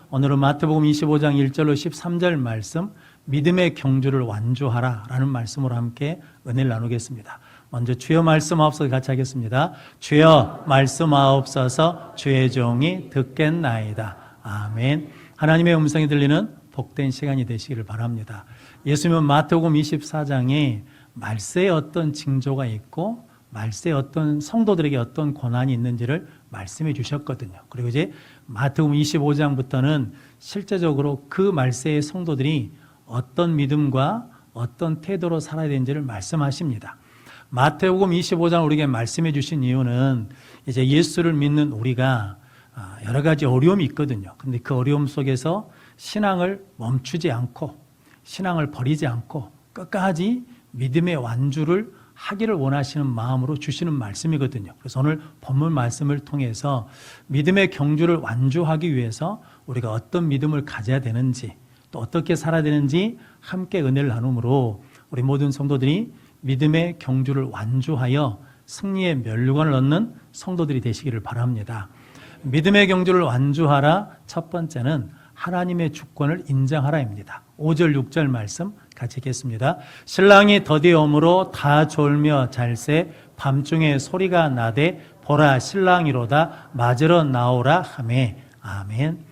오늘은 마태복음 25장 1절로 13절 말씀, 믿음의 경주를 완주하라 라는 말씀으로 함께 은혜를 나누겠습니다. 먼저 주여 말씀하옵소서 같이 하겠습니다. 주여 말씀하옵소서 주의 종이 듣겠나이다. 아멘. 하나님의 음성이 들리는 복된 시간이 되시기를 바랍니다. 예수님은 마태복음 24장에 말세에 어떤 징조가 있고 말세에 어떤 성도들에게 어떤 고난이 있는지를 말씀해 주셨거든요. 그리고 이제 마태복음 25장부터는 실제적으로 그 말세의 성도들이 어떤 믿음과 어떤 태도로 살아야 되는지를 말씀하십니다. 마태복음 25장을 우리에게 말씀해 주신 이유는 이제 예수를 믿는 우리가 여러 가지 어려움이 있거든요. 근데 그 어려움 속에서 신앙을 멈추지 않고 신앙을 버리지 않고 끝까지 믿음의 완주를 하기를 원하시는 마음으로 주시는 말씀이거든요. 그래서 오늘 본문 말씀을 통해서 믿음의 경주를 완주하기 위해서 우리가 어떤 믿음을 가져야 되는지 또 어떻게 살아야 되는지 함께 은혜를 나누므로 우리 모든 성도들이 믿음의 경주를 완주하여 승리의 면류관을 얻는 성도들이 되시기를 바랍니다. 믿음의 경주를 완주하라. 첫 번째는 하나님의 주권을 인정하라입니다. 5절 6절 말씀 같이 읽겠습니다. 신랑이 더디오므로 다 졸며 잘새 밤중에 소리가 나되 보라 신랑이로다 맞으러 나오라 하매. 아멘.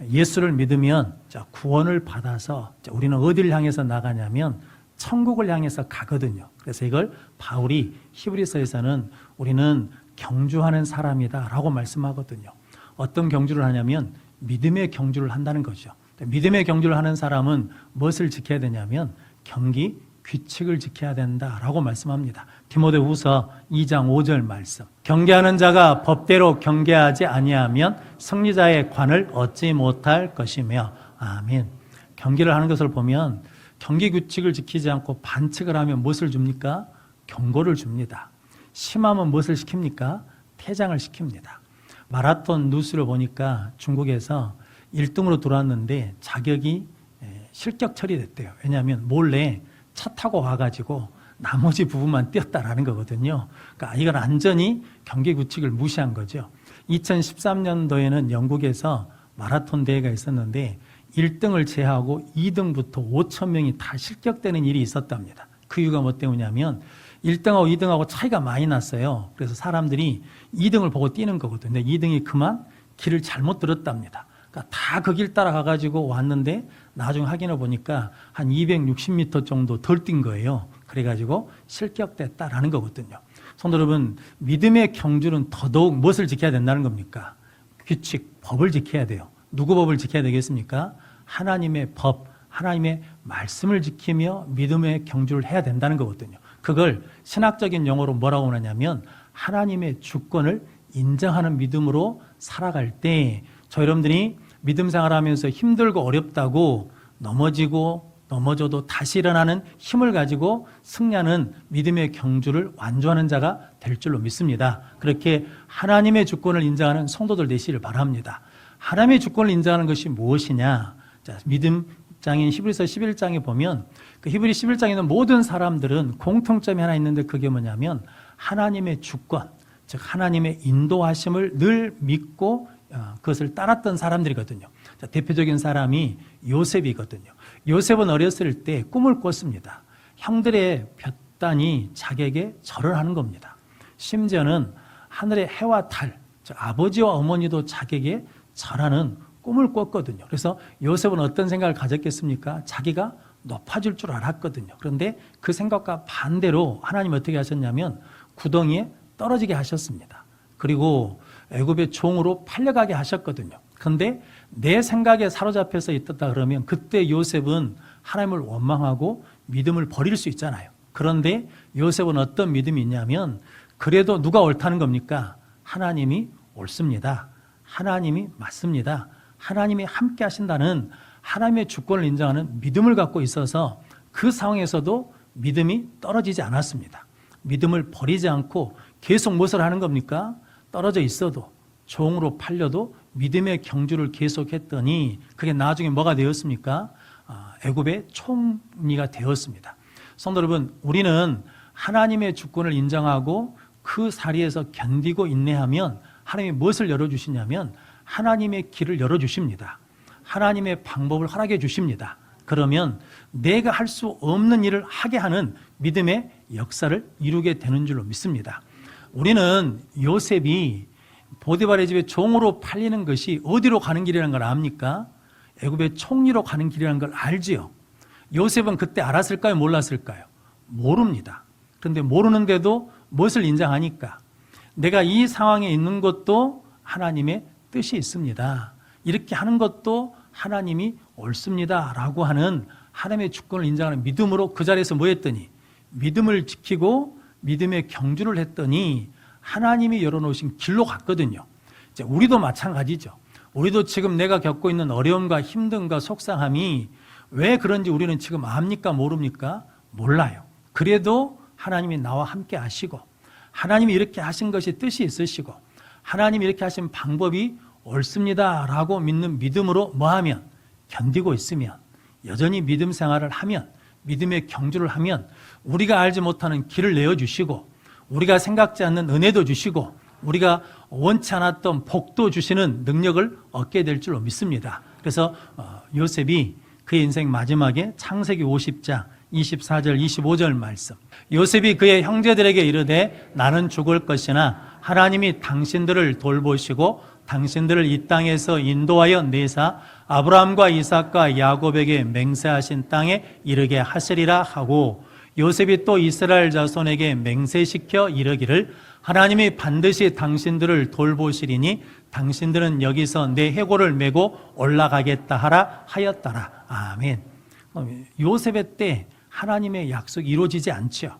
예수를 믿으면 구원을 받아서 우리는 어디를 향해서 나가냐면 천국을 향해서 가거든요. 그래서 이걸 바울이 히브리서에서는 우리는 경주하는 사람이다 라고 말씀하거든요. 어떤 경주를 하냐면 믿음의 경주를 한다는 거죠. 믿음의 경주를 하는 사람은 무엇을 지켜야 되냐면 경기, 규칙을 지켜야 된다라고 말씀합니다. 디모데후서 2장 5절 말씀. 경계하는 자가 법대로 경계하지 아니하면 승리자의 관을 얻지 못할 것이며. 아멘. 경기를 하는 것을 보면 경기 규칙을 지키지 않고 반칙을 하면 무엇을 줍니까? 경고를 줍니다. 심하면 무엇을 시킵니까? 퇴장을 시킵니다. 마라톤 뉴스를 보니까 중국에서 1등으로 들어왔는데 자격이 실격 처리됐대요. 왜냐하면 몰래 차 타고 와가지고 나머지 부분만 뛰었다라는 거거든요. 그러니까 이건 완전히 경기 규칙을 무시한 거죠. 2013년도에는 영국에서 마라톤 대회가 있었는데 1등을 제하고 2등부터 5천 명이 다 실격되는 일이 있었답니다. 그 이유가 뭐 때문이냐면 1등하고 2등하고 차이가 많이 났어요. 그래서 사람들이 2등을 보고 뛰는 거거든요. 근데 2등이 그만 길을 잘못 들었답니다. 그러니까 다 그 길 따라가가지고 왔는데 나중에 확인해 보니까 한 260m 정도 덜 뛴 거예요. 그래가지고 실격됐다라는 거거든요. 성도 여러분, 믿음의 경주는 더더욱 무엇을 지켜야 된다는 겁니까? 규칙, 법을 지켜야 돼요. 누구 법을 지켜야 되겠습니까? 하나님의 법, 하나님의 말씀을 지키며 믿음의 경주를 해야 된다는 거거든요. 그걸 신학적인 용어로 뭐라고 하냐면 하나님의 주권을 인정하는 믿음으로 살아갈 때 저 여러분들이 믿음 생활하면서 힘들고 어렵다고 넘어져도 다시 일어나는 힘을 가지고 승리하는 믿음의 경주를 완주하는 자가 될 줄로 믿습니다. 그렇게 하나님의 주권을 인정하는 성도들 되시기를 바랍니다. 하나님의 주권을 인정하는 것이 무엇이냐? 자, 믿음장인 히브리서 11장에 보면 그 히브리 11장에는 모든 사람들은 공통점이 하나 있는데 그게 뭐냐면 하나님의 주권, 즉 하나님의 인도하심을 늘 믿고 그것을 따랐던 사람들이거든요. 자, 대표적인 사람이 요셉이거든요. 요셉은 어렸을 때 꿈을 꿨습니다. 형들의 볕단이 자기에게 절을 하는 겁니다. 심지어는 하늘의 해와 달, 즉 아버지와 어머니도 자기에게 절하는 꿈을 꿨거든요. 그래서 요셉은 어떤 생각을 가졌겠습니까? 자기가 높아질 줄 알았거든요. 그런데 그 생각과 반대로 하나님 어떻게 하셨냐면 구덩이에 떨어지게 하셨습니다. 그리고 애굽의 종으로 팔려가게 하셨거든요. 그런데 내 생각에 사로잡혀서 있었다 그러면 그때 요셉은 하나님을 원망하고 믿음을 버릴 수 있잖아요. 그런데 요셉은 어떤 믿음이 있냐면 그래도 누가 옳다는 겁니까? 하나님이 옳습니다. 하나님이 맞습니다. 하나님이 함께 하신다는 하나님의 주권을 인정하는 믿음을 갖고 있어서 그 상황에서도 믿음이 떨어지지 않았습니다. 믿음을 버리지 않고 계속 무엇을 하는 겁니까? 떨어져 있어도 종으로 팔려도 믿음의 경주를 계속했더니 그게 나중에 뭐가 되었습니까? 애굽의 총리가 되었습니다. 성도 여러분, 우리는 하나님의 주권을 인정하고 그 자리에서 견디고 인내하면 하나님이 무엇을 열어주시냐면 하나님의 길을 열어주십니다. 하나님의 방법을 허락해 주십니다. 그러면 내가 할 수 없는 일을 하게 하는 믿음의 역사를 이루게 되는 줄로 믿습니다. 우리는 요셉이 보디발의 집에 종으로 팔리는 것이 어디로 가는 길이라는 걸 압니까? 애굽의 총리로 가는 길이라는 걸 알지요. 요셉은 그때 알았을까요? 몰랐을까요? 모릅니다. 그런데 모르는데도 무엇을 인정하니까? 내가 이 상황에 있는 것도 하나님의 뜻이 있습니다. 이렇게 하는 것도 하나님이 옳습니다 라고 하는 하나님의 주권을 인정하는 믿음으로 그 자리에서 뭐 했더니 믿음을 지키고 믿음의 경주를 했더니 하나님이 열어놓으신 길로 갔거든요. 이제 우리도 마찬가지죠. 우리도 지금 내가 겪고 있는 어려움과 힘듦과 속상함이 왜 그런지 우리는 지금 압니까? 모릅니까? 몰라요. 그래도 하나님이 나와 함께 하시고 하나님이 이렇게 하신 것이 뜻이 있으시고 하나님이 이렇게 하신 방법이 옳습니다 라고 믿는 믿음으로 뭐하면? 견디고 있으면, 여전히 믿음 생활을 하면, 믿음의 경주를 하면 우리가 알지 못하는 길을 내어주시고 우리가 생각지 않는 은혜도 주시고 우리가 원치 않았던 복도 주시는 능력을 얻게 될 줄로 믿습니다. 그래서 요셉이 그의 인생 마지막에 창세기 50장 24절 25절 말씀, 요셉이 그의 형제들에게 이르되 나는 죽을 것이나 하나님이 당신들을 돌보시고 당신들을 이 땅에서 인도하여 내사 아브라함과 이삭과 야곱에게 맹세하신 땅에 이르게 하시리라 하고, 요셉이 또 이스라엘 자손에게 맹세시켜 이르기를 하나님이 반드시 당신들을 돌보시리니 당신들은 여기서 내 해골을 메고 올라가겠다 하라 하였더라. 아멘. 요셉의 때 하나님의 약속이 이루어지지 않죠.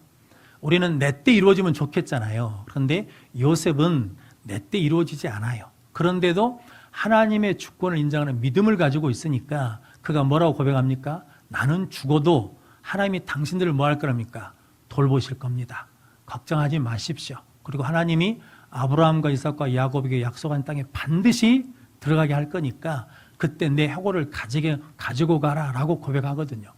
우리는 내 때 이루어지면 좋겠잖아요. 그런데 요셉은 내 때 이루어지지 않아요. 그런데도 하나님의 주권을 인정하는 믿음을 가지고 있으니까 그가 뭐라고 고백합니까? 나는 죽어도 하나님이 당신들을 뭐 할 거랍니까? 돌보실 겁니다. 걱정하지 마십시오. 그리고 하나님이 아브라함과 이삭과 야곱에게 약속한 땅에 반드시 들어가게 할 거니까 그때 내 해골을 가지고 가라라고 고백하거든요.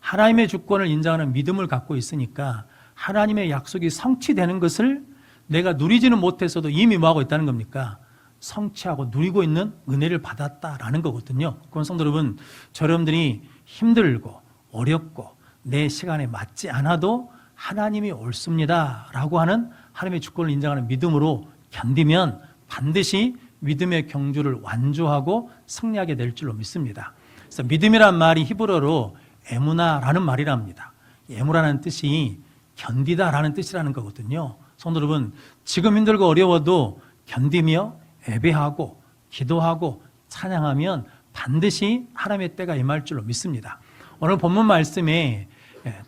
하나님의 주권을 인정하는 믿음을 갖고 있으니까 하나님의 약속이 성취되는 것을 내가 누리지는 못했어도 이미 뭐하고 있다는 겁니까? 성취하고 누리고 있는 은혜를 받았다라는 거거든요. 그럼 성도 여러분, 여러분들이 힘들고 어렵고 내 시간에 맞지 않아도 하나님이 옳습니다 라고 하는 하나님의 주권을 인정하는 믿음으로 견디면 반드시 믿음의 경주를 완주하고 승리하게 될 줄로 믿습니다. 그래서 믿음이란 말이 히브리어로 에무나라는 말이랍니다. 에무라는 뜻이 견디다라는 뜻이라는 거거든요. 성도 여러분, 지금 힘들고 어려워도 견디며 예배하고 기도하고 찬양하면 반드시 하나님의 때가 임할 줄로 믿습니다. 오늘 본문 말씀에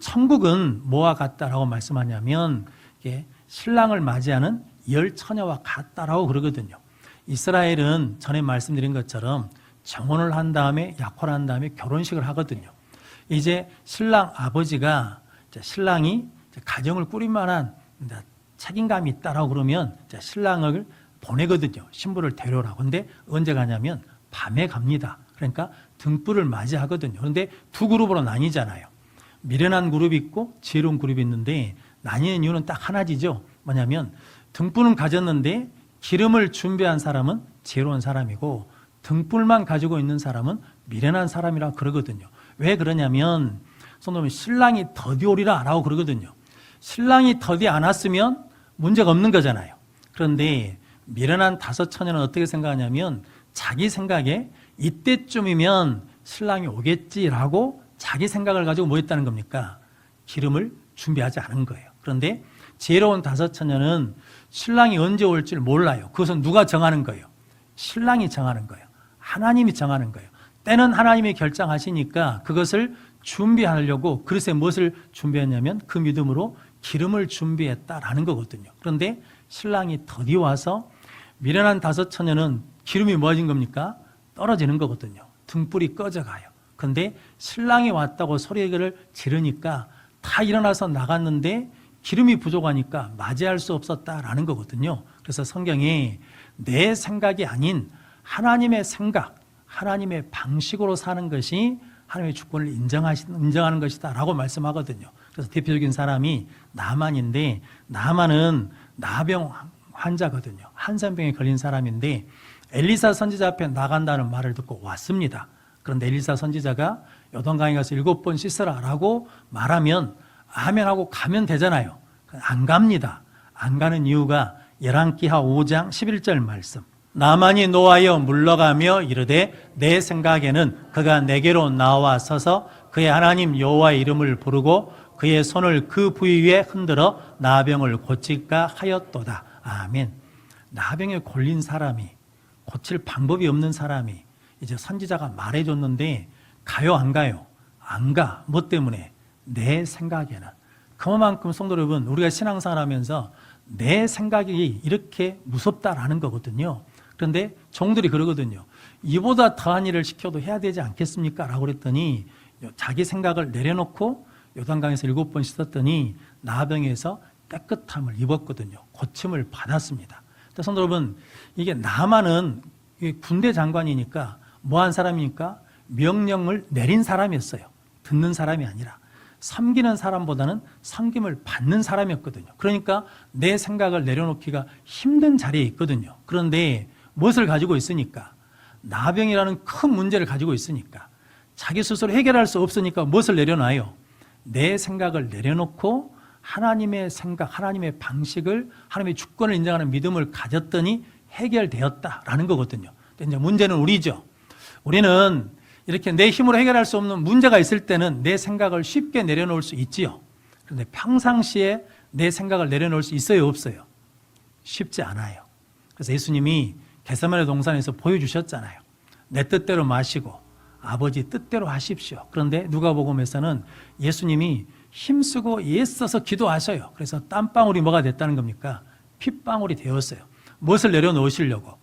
천국은 뭐와 같다라고 말씀하냐면 신랑을 맞이하는 열 처녀와 같다라고 그러거든요. 이스라엘은 전에 말씀드린 것처럼 정혼을 한 다음에 약혼을 한 다음에 결혼식을 하거든요. 이제 신랑 아버지가 신랑이 가정을 꾸릴 만한 책임감이 있다라고 그러면 신랑을 보내거든요. 신부를 데려오라고. 근데 언제 가냐면 밤에 갑니다. 그러니까 등불을 맞이하거든요. 그런데 두 그룹으로 나뉘잖아요. 미련한 그룹이 있고 지혜로운 그룹이 있는데 나뉘는 이유는 딱 하나지죠. 뭐냐면 등불은 가졌는데 기름을 준비한 사람은 지혜로운 사람이고 등불만 가지고 있는 사람은 미련한 사람이라고 그러거든요. 왜 그러냐면 성도님, 신랑이 더디 오리라 라고 그러거든요. 신랑이 더디 안 왔으면 문제가 없는 거잖아요. 그런데 미련한 다섯 처녀는 어떻게 생각하냐면 자기 생각에 이때쯤이면 신랑이 오겠지라고 자기 생각을 가지고 뭐 했다는 겁니까? 기름을 준비하지 않은 거예요. 그런데 지혜로운 다섯 처녀는 신랑이 언제 올지를 몰라요. 그것은 누가 정하는 거예요? 신랑이 정하는 거예요. 하나님이 정하는 거예요. 때는 하나님이 결정하시니까 그것을 준비하려고 그릇에 무엇을 준비했냐면 그 믿음으로 기름을 준비했다라는 거거든요. 그런데 신랑이 더디 와서 미련한 다섯 처녀는 기름이 뭐진 겁니까? 떨어지는 거거든요. 등불이 꺼져가요. 그런데 신랑이 왔다고 소리를 지르니까 다 일어나서 나갔는데 기름이 부족하니까 맞이할 수 없었다라는 거거든요. 그래서 성경에 내 생각이 아닌 하나님의 생각, 하나님의 방식으로 사는 것이 하나님의 주권을 인정하는 것이다 라고 말씀하거든요. 그래서 대표적인 사람이 나만인데, 나만은 나병 환자거든요. 한산병에 걸린 사람인데 엘리사 선지자 앞에 나간다는 말을 듣고 왔습니다. 그런데 엘리사 선지자가 요단강에 가서 7번 씻으라 라고 말하면 아멘 하고 가면 되잖아요. 안 갑니다. 안 가는 이유가 열왕기하 5장 11절 말씀. 나만이 노하여 물러가며 이르되 내 생각에는 그가 내게로 나와 서서 그의 하나님 여호와의 이름을 부르고 그의 손을 그 부위 위에 흔들어 나병을 고칠까 하였도다. 아멘. 나병에 걸린 사람이, 고칠 방법이 없는 사람이 이제 선지자가 말해줬는데 가요 안 가요? 안 가. 뭐 때문에? 내 생각에는. 그만큼 성도 여러분, 우리가 신앙생활 하면서 내 생각이 이렇게 무섭다라는 거거든요. 그런데 종들이 그러거든요. 이보다 더한 일을 시켜도 해야 되지 않겠습니까? 라고 그랬더니 자기 생각을 내려놓고 요단강에서 7번 씻었더니 나병에서 깨끗함을 입었거든요. 고침을 받았습니다. 성도 여러분, 이게 나만은 군대 장관이니까 뭐한 사람이니까 명령을 내린 사람이었어요. 듣는 사람이 아니라 섬기는 사람보다는 섬김을 받는 사람이었거든요. 그러니까 내 생각을 내려놓기가 힘든 자리에 있거든요. 그런데 무엇을 가지고 있으니까? 나병이라는 큰 문제를 가지고 있으니까 자기 스스로 해결할 수 없으니까 무엇을 내려놔요? 내 생각을 내려놓고 하나님의 생각, 하나님의 방식을, 하나님의 주권을 인정하는 믿음을 가졌더니 해결되었다라는 거거든요. 근데 이제 문제는 우리죠. 우리는 이렇게 내 힘으로 해결할 수 없는 문제가 있을 때는 내 생각을 쉽게 내려놓을 수 있지요. 그런데 평상시에 내 생각을 내려놓을 수 있어요, 없어요? 쉽지 않아요. 그래서 예수님이 겟세마네 동산에서 보여주셨잖아요. 내 뜻대로 마시고 아버지 뜻대로 하십시오. 그런데 누가복음에서는 예수님이 힘쓰고 애써서 기도하셔요. 그래서 땀방울이 뭐가 됐다는 겁니까? 핏방울이 되었어요. 무엇을 내려놓으시려고?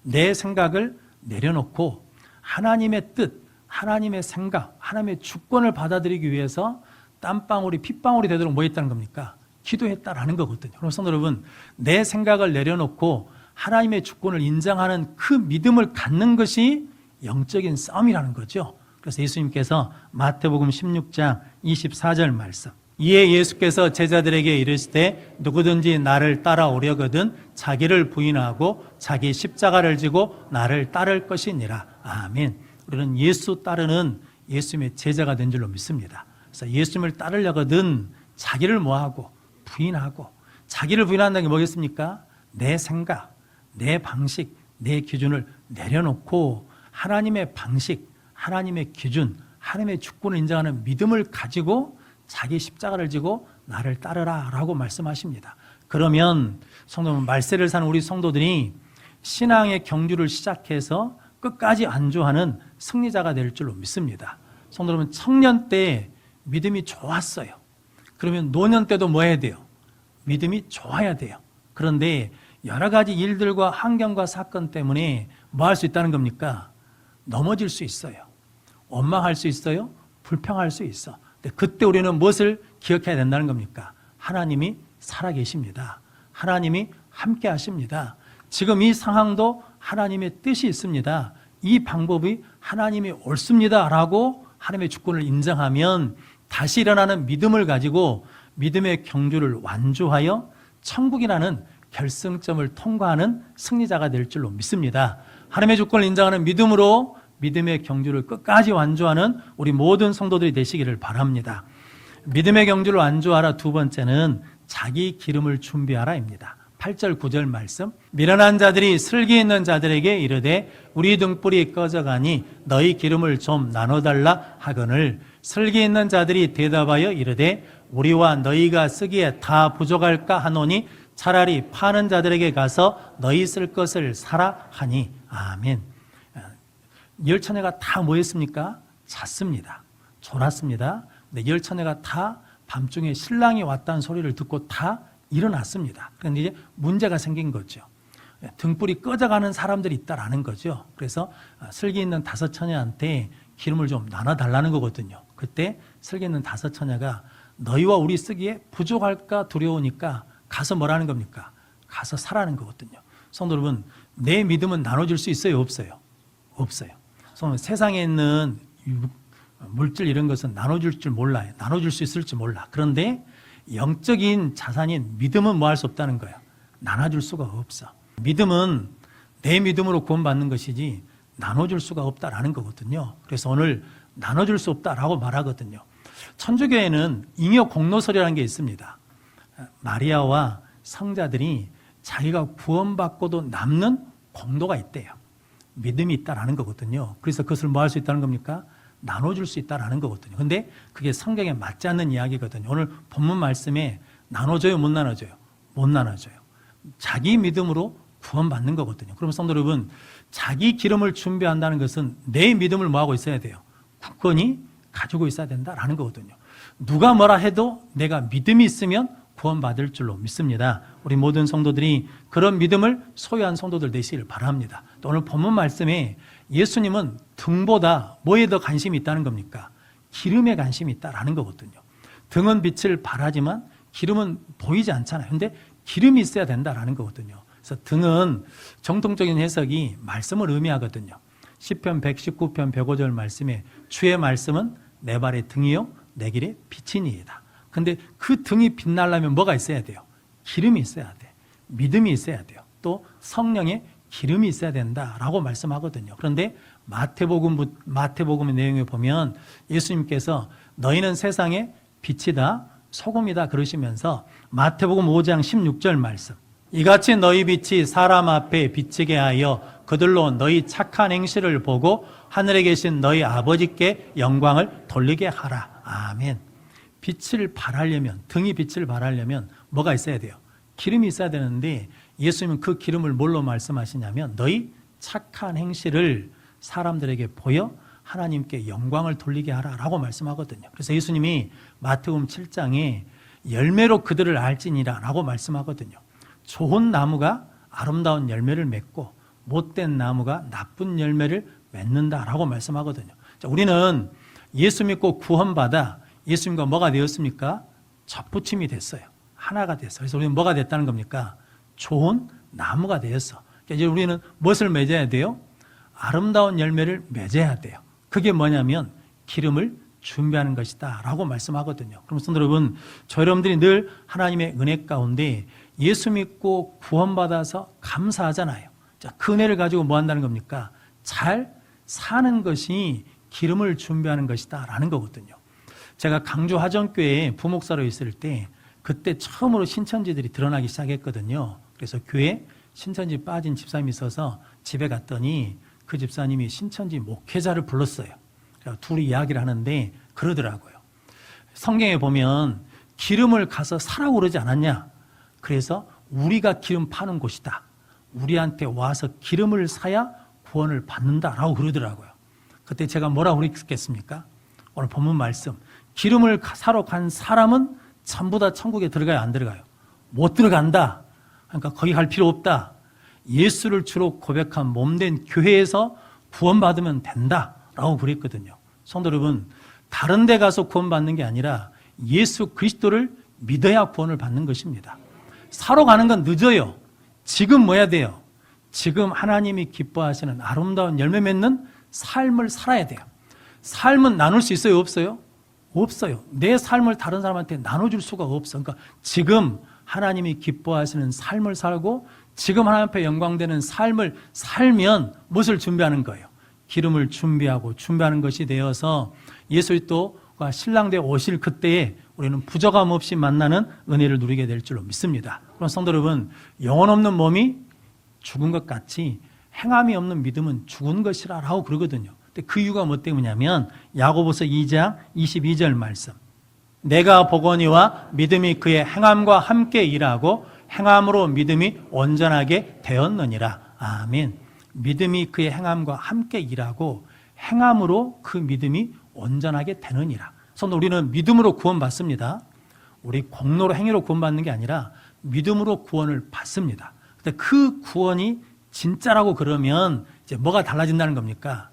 내 생각을 내려놓고 하나님의 뜻, 하나님의 생각, 하나님의 주권을 받아들이기 위해서 땀방울이 핏방울이 되도록 뭐 했다는 겁니까? 기도했다라는 거거든요. 그럼 성도 여러분, 내 생각을 내려놓고 하나님의 주권을 인정하는 그 믿음을 갖는 것이 영적인 싸움이라는 거죠. 그래서 예수님께서 마태복음 16장 24절 말씀. 이에 예수께서 제자들에게 이르시되 누구든지 나를 따라오려거든 자기를 부인하고 자기 십자가를 지고 나를 따를 것이니라. 아멘. 우리는 예수 따르는 예수님의 제자가 된 줄로 믿습니다. 그래서 예수님을 따르려거든 자기를 뭐하고 부인하고, 자기를 부인한다는 게 뭐겠습니까? 내 생각, 내 방식, 내 기준을 내려놓고 하나님의 방식, 하나님의 기준, 하나님의 주권을 인정하는 믿음을 가지고 자기 십자가를 지고 나를 따르라 라고 말씀하십니다. 그러면 성도는 말세를 사는 우리 성도들이 신앙의 경주를 시작해서 끝까지 안주하는 승리자가 될 줄로 믿습니다. 성도 여러분, 청년 때 믿음이 좋았어요. 그러면 노년 때도 뭐 해야 돼요? 믿음이 좋아야 돼요. 그런데 여러 가지 일들과 환경과 사건 때문에 뭐 할 수 있다는 겁니까? 넘어질 수 있어요. 원망할 수 있어요. 불평할 수 있어. 근데 그때 우리는 무엇을 기억해야 된다는 겁니까? 하나님이 살아계십니다. 하나님이 함께 하십니다. 지금 이 상황도 하나님의 뜻이 있습니다. 이 방법이 하나님이 옳습니다 라고 하나님의 주권을 인정하면 다시 일어나는 믿음을 가지고 믿음의 경주를 완주하여 천국이라는 결승점을 통과하는 승리자가 될 줄로 믿습니다. 하나님의 주권을 인정하는 믿음으로 믿음의 경주를 끝까지 완주하는 우리 모든 성도들이 되시기를 바랍니다. 믿음의 경주를 완주하라. 두 번째는 자기 기름을 준비하라입니다. 8절 9절 말씀. 미련한 자들이 슬기 있는 자들에게 이르되 우리 등불이 꺼져가니 너희 기름을 좀 나눠달라 하거늘 슬기 있는 자들이 대답하여 이르되 우리와 너희가 쓰기에 다 부족할까 하노니 차라리 파는 자들에게 가서 너희 쓸 것을 사라 하니. 아멘. 열처녀가 다 뭐 했습니까? 잤습니다. 졸았습니다. 근데 열처녀가 다 밤중에 신랑이 왔다는 소리를 듣고 다 일어났습니다. 그런데 이제 문제가 생긴 거죠. 등불이 꺼져가는 사람들이 있다라는 거죠. 그래서 슬기 있는 5 처녀한테 기름을 좀 나눠달라는 거거든요. 그때 슬기 있는 5 처녀가 너희와 우리 쓰기에 부족할까 두려우니까 가서 뭐라는 겁니까? 가서 사라는 거거든요. 성도 여러분, 내 믿음은 나눠줄 수 있어요? 없어요? 없어요. 세상에 있는 물질 이런 것은 나눠줄 줄 몰라요. 나눠줄 수 있을지 몰라. 그런데 영적인 자산인 믿음은 뭐 할 수 없다는 거예요. 나눠줄 수가 없어. 믿음은 내 믿음으로 구원받는 것이지 나눠줄 수가 없다라는 거거든요. 그래서 오늘 나눠줄 수 없다라고 말하거든요. 천주교에는 잉여 공로설이라는 게 있습니다. 마리아와 성자들이 자기가 구원받고도 남는 공로가 있대요. 믿음이 있다라는 거거든요. 그래서 그것을 뭐 할 수 있다는 겁니까? 나눠줄 수 있다라는 거거든요. 근데 그게 성경에 맞지 않는 이야기거든요. 오늘 본문 말씀에 나눠줘요, 못 나눠줘요? 못 나눠줘요. 자기 믿음으로 구원받는 거거든요. 그럼 성도 여러분, 자기 기름을 준비한다는 것은 내 믿음을 뭐하고 있어야 돼요? 굳건히 가지고 있어야 된다라는 거거든요. 누가 뭐라 해도 내가 믿음이 있으면 구원받을 줄로 믿습니다. 우리 모든 성도들이 그런 믿음을 소유한 성도들 되시길 바랍니다. 또 오늘 본문 말씀에 예수님은 등보다 뭐에 더 관심이 있다는 겁니까? 기름에 관심이 있다라는 거거든요. 등은 빛을 발하지만 기름은 보이지 않잖아요. 근데 기름이 있어야 된다라는 거거든요. 그래서 등은 정통적인 해석이 말씀을 의미하거든요. 시편 119편 105절 말씀에 주의 말씀은 내 발의 등이요 내 길의 빛이니이다. 근데 그 등이 빛나려면 뭐가 있어야 돼요? 기름이 있어야 돼. 믿음이 있어야 돼요. 또 성령의 기름이 있어야 된다라고 말씀하거든요. 그런데 마태복음의 내용에 보면 예수님께서 너희는 세상의 빛이다, 소금이다 그러시면서 마태복음 5장 16절 말씀, 이같이 너희 빛이 사람 앞에 비치게 하여 그들로 너희 착한 행실을 보고 하늘에 계신 너희 아버지께 영광을 돌리게 하라. 아멘. 빛을 발하려면, 등이 빛을 발하려면 뭐가 있어야 돼요? 기름이 있어야 되는데 예수님은 그 기름을 뭘로 말씀하시냐면 너희 착한 행실을 사람들에게 보여 하나님께 영광을 돌리게 하라라고 말씀하거든요. 그래서 예수님이 마태복음 7장에 열매로 그들을 알지니라 라고 말씀하거든요. 좋은 나무가 아름다운 열매를 맺고 못된 나무가 나쁜 열매를 맺는다라고 말씀하거든요. 자, 우리는 예수 믿고 구원받아 예수님과 뭐가 되었습니까? 접붙임이 됐어요. 하나가 됐어요. 그래서 우리는 뭐가 됐다는 겁니까? 좋은 나무가 되었어. 그러니까 이제 우리는 무엇을 맺어야 돼요? 아름다운 열매를 맺어야 돼요. 그게 뭐냐면 기름을 준비하는 것이다 라고 말씀하거든요. 그럼 성도 여러분, 저 여러분들이 늘 하나님의 은혜 가운데 예수 믿고 구원받아서 감사하잖아요. 자, 그 은혜를 가지고 뭐 한다는 겁니까? 잘 사는 것이 기름을 준비하는 것이다 라는 거거든요. 제가 강주 화정교회에 부목사로 있을 때 그때 처음으로 신천지들이 드러나기 시작했거든요. 그래서 교회에 신천지 빠진 집사님이 있어서 집에 갔더니 그 집사님이 신천지 목회자를 불렀어요. 둘이 이야기를 하는데 그러더라고요. 성경에 보면 기름을 가서 사라고 그러지 않았냐? 그래서 우리가 기름 파는 곳이다. 우리한테 와서 기름을 사야 구원을 받는다라고 그러더라고요. 그때 제가 뭐라고 그랬겠습니까? 오늘 본문 말씀, 기름을 사러 간 사람은 전부 다 천국에 들어가요, 안 들어가요? 못 들어간다. 그러니까 거기 갈 필요 없다. 예수를 주로 고백한 몸된 교회에서 구원받으면 된다라고 그랬거든요. 성도 여러분, 다른 데 가서 구원받는 게 아니라 예수 그리스도를 믿어야 구원을 받는 것입니다. 사러 가는 건 늦어요. 지금 뭐 해야 돼요? 지금 하나님이 기뻐하시는 아름다운 열매 맺는 삶을 살아야 돼요. 삶은 나눌 수 있어요, 없어요? 없어요. 내 삶을 다른 사람한테 나눠줄 수가 없어. 그러니까 지금 하나님이 기뻐하시는 삶을 살고 지금 하나님 앞에 영광되는 삶을 살면 무엇을 준비하는 거예요? 기름을 준비하는 것이 되어서 예수 그리스도가 신랑되어 오실 그때에 우리는 부족함 없이 만나는 은혜를 누리게 될 줄로 믿습니다. 그럼 성도 여러분, 영혼 없는 몸이 죽은 것 같이 행함이 없는 믿음은 죽은 것이라고 그러거든요. 근데 그 이유가 뭐 때문이냐면 야고보서 2장 22절 말씀, 내가 보거니와 믿음이 그의 행함과 함께 일하고 행함으로 믿음이 온전하게 되었느니라. 아멘. 믿음이 그의 행함과 함께 일하고 행함으로 그 믿음이 온전하게 되느니라. 성도, 우리는 믿음으로 구원받습니다. 우리 공로로 행위로 구원받는 게 아니라 믿음으로 구원을 받습니다. 근데 그 구원이 진짜라고 그러면 이제 뭐가 달라진다는 겁니까?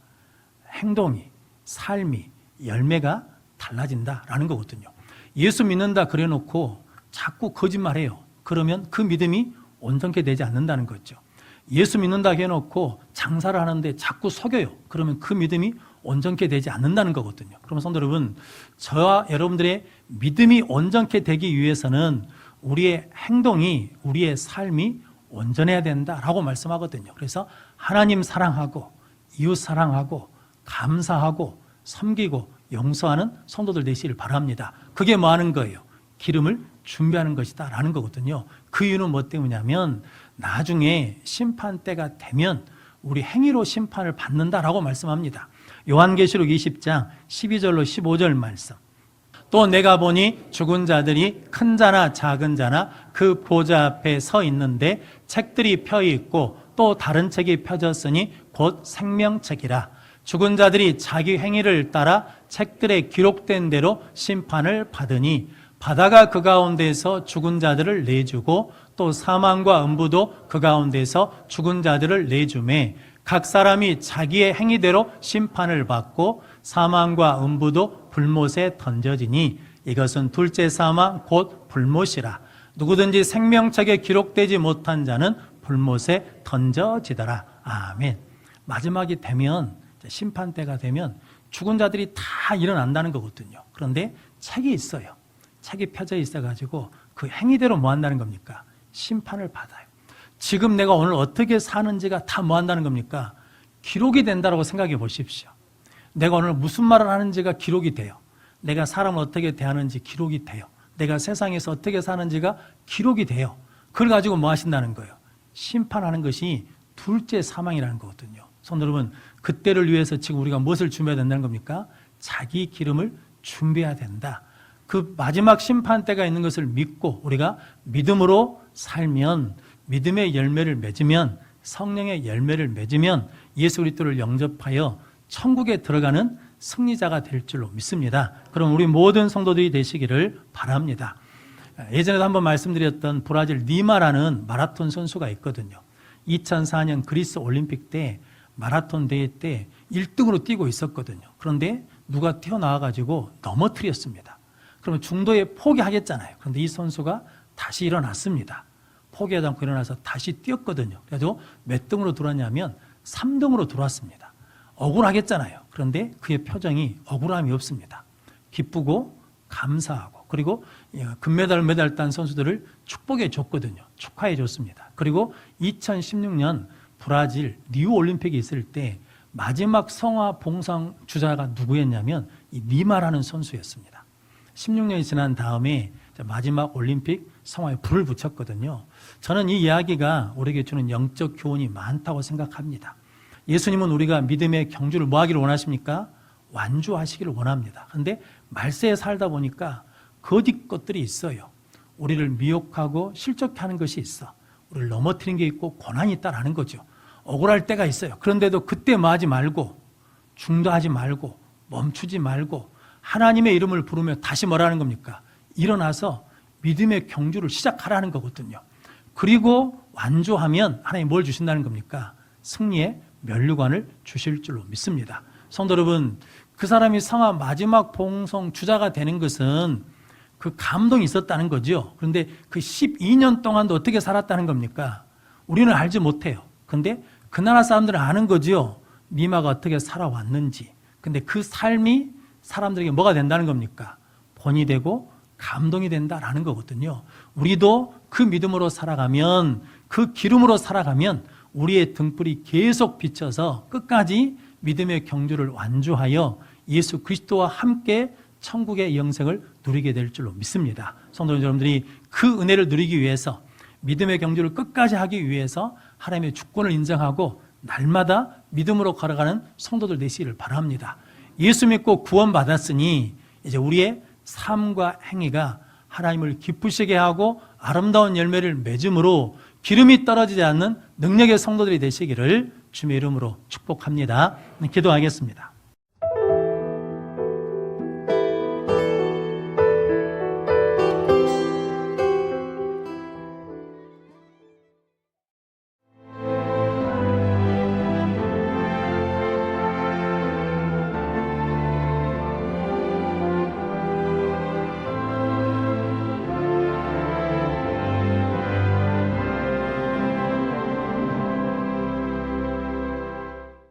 행동이, 삶이, 열매가 달라진다라는 거거든요. 예수 믿는다 그래놓고 자꾸 거짓말해요. 그러면 그 믿음이 온전케 되지 않는다는 거죠. 예수 믿는다 해놓고 장사를 하는데 자꾸 속여요. 그러면 그 믿음이 온전케 되지 않는다는 거거든요. 그러면 성도 여러분, 저와 여러분들의 믿음이 온전케 되기 위해서는 우리의 행동이, 우리의 삶이 온전해야 된다라고 말씀하거든요. 그래서 하나님 사랑하고 이웃 사랑하고 감사하고 섬기고 용서하는 성도들 되시길 바랍니다. 그게 뭐 하는 거예요? 기름을 준비하는 것이다 라는 거거든요. 그 이유는 뭐 때문이냐면 나중에 심판 때가 되면 우리 행위로 심판을 받는다라고 말씀합니다. 요한계시록 20장 12절로 15절 말씀. 또 내가 보니 죽은 자들이 큰 자나 작은 자나 그 보좌 앞에 서 있는데 책들이 펴 있고 또 다른 책이 펴졌으니 곧 생명책이라. 죽은 자들이 자기 행위를 따라 책들에 기록된 대로 심판을 받으니 바다가 그 가운데서 죽은 자들을 내주고 또 사망과 음부도 그 가운데서 죽은 자들을 내주매 각 사람이 자기의 행위대로 심판을 받고 사망과 음부도 불못에 던져지니 이것은 둘째 사망 곧 불못이라. 누구든지 생명책에 기록되지 못한 자는 불못에 던져지더라. 아멘. 마지막이 되면, 심판 때가 되면 죽은 자들이 다 일어난다는 거거든요. 그런데 책이 있어요. 책이 펴져 있어가지고 그 행위대로 뭐 한다는 겁니까? 심판을 받아요. 지금 내가 오늘 어떻게 사는지가 다 뭐 한다는 겁니까? 기록이 된다고 생각해 보십시오. 내가 오늘 무슨 말을 하는지가 기록이 돼요. 내가 사람을 어떻게 대하는지 기록이 돼요. 내가 세상에서 어떻게 사는지가 기록이 돼요. 그걸 가지고 뭐 하신다는 거예요? 심판하는 것이 둘째 사망이라는 거거든요. 성도 여러분, 그때를 위해서 지금 우리가 무엇을 준비해야 된다는 겁니까? 자기 기름을 준비해야 된다. 그 마지막 심판 때가 있는 것을 믿고 우리가 믿음으로 살면, 믿음의 열매를 맺으면, 성령의 열매를 맺으면 예수 그리스도를 영접하여 천국에 들어가는 승리자가 될 줄로 믿습니다. 그럼 우리 모든 성도들이 되시기를 바랍니다. 예전에도 한번 말씀드렸던 브라질 리마라는 마라톤 선수가 있거든요. 2004년 그리스 올림픽 때 마라톤 대회 때 1등으로 뛰고 있었거든요. 그런데 누가 튀어나와가지고 넘어뜨렸습니다. 그러면 중도에 포기하겠잖아요. 그런데 이 선수가 다시 일어났습니다. 포기하지 않고 일어나서 다시 뛰었거든요. 그래서 몇 등으로 들어왔냐면 3등으로 들어왔습니다. 억울하겠잖아요. 그런데 그의 표정이 억울함이 없습니다. 기쁘고 감사하고, 그리고 금메달, 메달 딴 선수들을 축복해 줬거든요. 축하해 줬습니다. 그리고 2016년 브라질 리우 올림픽이 있을 때 마지막 성화 봉상 주자가 누구였냐면 이 리마라는 선수였습니다. 16년이 지난 다음에 마지막 올림픽 성화에 불을 붙였거든요. 저는 이 이야기가 우리에게 주는 영적 교훈이 많다고 생각합니다. 예수님은 우리가 믿음의 경주를 뭐 하기를 원하십니까? 완주하시기를 원합니다. 그런데 말세에 살다 보니까 거짓 것들이 있어요. 우리를 미혹하고 실족해 하는 것이 있어. 우리를 넘어뜨린 게 있고 고난이 있다라는 거죠. 억울할 때가 있어요. 그런데도 그때 뭐 하지 말고, 중도하지 말고, 멈추지 말고 하나님의 이름을 부르며 다시 뭐라는 겁니까? 일어나서 믿음의 경주를 시작하라는 거거든요. 그리고 완주하면 하나님이 뭘 주신다는 겁니까? 승리의 면류관을 주실 줄로 믿습니다. 성도 여러분, 그 사람이 성화 마지막 봉송 주자가 되는 것은 그 감동이 있었다는 거죠. 그런데 그 12년 동안도 어떻게 살았다는 겁니까? 우리는 알지 못해요. 그런데 그 나라 사람들은 아는 거죠. 미마가 어떻게 살아왔는지. 근데 그 삶이 사람들에게 뭐가 된다는 겁니까? 본이 되고 감동이 된다라는 거거든요. 우리도 그 믿음으로 살아가면, 그 기름으로 살아가면 우리의 등불이 계속 비쳐서 끝까지 믿음의 경주를 완주하여 예수 그리스도와 함께 천국의 영생을 누리게 될 줄로 믿습니다. 성도 여러분들이 그 은혜를 누리기 위해서, 믿음의 경주를 끝까지 하기 위해서 하나님의 주권을 인정하고 날마다 믿음으로 걸어가는 성도들 되시기를 바랍니다. 예수 믿고 구원받았으니 이제 우리의 삶과 행위가 하나님을 기쁘시게 하고 아름다운 열매를 맺음으로 기름이 떨어지지 않는 능력의 성도들이 되시기를 주님의 이름으로 축복합니다. 기도하겠습니다.